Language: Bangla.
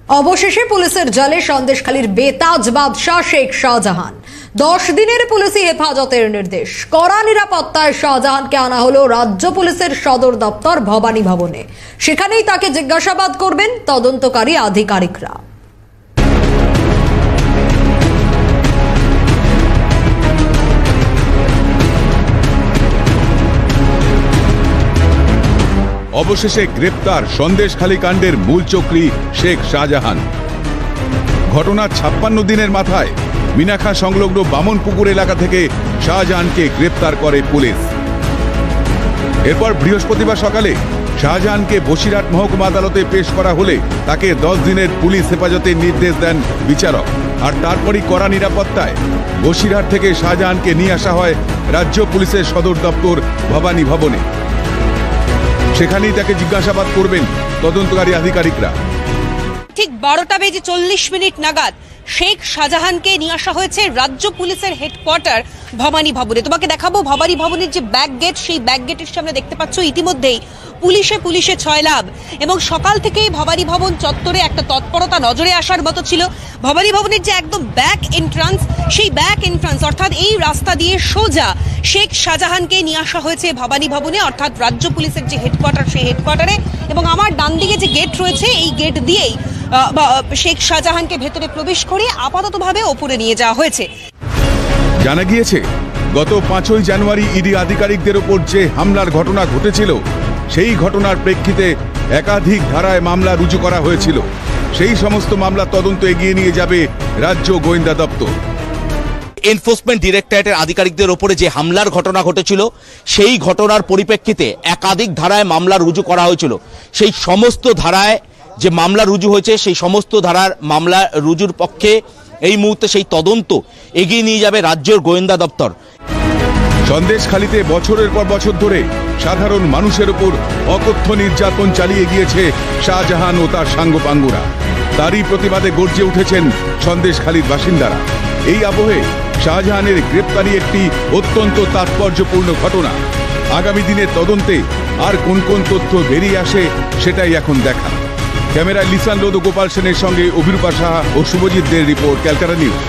অবশেষে পুলিশের জালে সন্দেশখালীর বেতাজ বাদশাহ শেখ শাহজাহান। 10 দিনের পুলিশি হেফাজতের নির্দেশ। কড়া নিরাপত্তায় শাহজাহানকে আনা হলো রাজ্য পুলিশের সদর দপ্তর ভবানী ভবনে। সেখানেই তাকে জিজ্ঞাসাবাদ করবেন তদন্তকারী আধিকারিকরা। অবশেষে গ্রেপ্তার সন্দেশখালী কাণ্ডের মূল চক্রী শেখ শাহজাহান। ঘটনার 56 দিনের মাথায় মিনাখা সংলগ্ন বামনপুকুর এলাকা থেকে শাহজাহানকে গ্রেপ্তার করে পুলিশ। এরপর বৃহস্পতিবার সকালে শাহজাহানকে বসিরহাট মহকুমা আদালতে পেশ করা হলে তাকে 10 দিনের পুলিশ হেফাজতের নির্দেশ দেন বিচারক। আর তারপরই কড়া নিরাপত্তায় বসিরহাট থেকে শাহজাহানকে নিয়ে আসা হয় রাজ্য পুলিশের সদর দপ্তর ভবানী ভবনে। সেখানেই তাকে জিজ্ঞাসাবাদ করবেন তদন্তকারী আধিকারিকরা। ঠিক 12:40 নাগাদ শেখ শাহজাহানকে নিয়ে আসা হয়েছে রাজ্য পুলিশের হেডকোয়ার্টার ভবানী ভবনে। তোমাকে দেখাবো ভবানী ভবনের যে ব্যাক গেট, সেই ব্যাক গেটের সামনে দেখতে পাচ্ছ ইতিমধ্যেই পুলিশে ছয়লাভ। এবং সকাল থেকেই ভবানী ভবন চত্বরে একটা তৎপরতা নজরে আসার মতো ছিল। ভবানী ভবনের যে একদম ব্যাক এন্ট্রান্স, সেই ব্যাক এন্ট্রান্স অর্থাৎ এই রাস্তা দিয়ে সোজা শেখ শাহজাহানকে নিয়ে আসা হয়েছে ভবানী ভবনে, অর্থাৎ রাজ্য পুলিশের যে হেডকোয়ার্টার, সেই হেডকোয়ার্টারে। এবং আমার ডান দিকে যে গেট রয়েছে, এই গেট দিয়েই শেখ শাহজাহানকে ভেতরে প্রবেশ করে আপাততভাবে ওপরে নিয়ে যাওয়া হয়েছে। জানা গিয়েছে গত 5ই জানুয়ারি ইডি আধিকারিকদের ওপর যে হামলার ঘটনা ঘটেছিল, সেই ঘটনার প্রেক্ষিতে একাধিক ধারায় মামলা রুজু করা হয়েছিল। সেই সমস্ত মামলা তদন্ত এগিয়ে নিয়ে যাবে রাজ্য গোয়েন্দা দপ্তর। এনফোর্সমেন্ট ডিরেক্টরেটের আধিকারিকদের ওপরে যে হামলার ঘটনা ঘটেছিল, সেই ঘটনার পরিপ্রেক্ষিতে একাধিক ধারায় মামলা রুজু করা হয়েছিল। সেই সমস্ত ধারায় যে মামলা রুজু হয়েছে, সেই সমস্ত ধারার মামলা রুজুর পক্ষে এই মুহূর্তে সেই তদন্ত এগিয়ে নিয়ে যাবে রাজ্যের গোয়েন্দা দপ্তর। সন্দেশখালীতে বছরের পর বছর ধরে সাধারণ মানুষের উপর অকথ্য নির্যাতন চালিয়ে গিয়েছে শাহজাহান ও তার সাঙ্গপাঙ্গরা। তারই প্রতিবাদে গর্জে উঠেছেন সন্দেশখালীর বাসিন্দারা। এই আবহে শাহজাহানের গ্রেপ্তারি একটি অত্যন্ত তাৎপর্যপূর্ণ ঘটনা। আগামী দিনের তদন্তে আর কোন কোন তথ্য বেরিয়ে আসে, সেটাই এখন দেখা। ক্যামেরায় লিসান লোদ ও গোপাল সেনের সঙ্গে অভিরূপা সাহা ও শুভজিৎ দের রিপোর্ট, ক্যালকাটা নিউজ।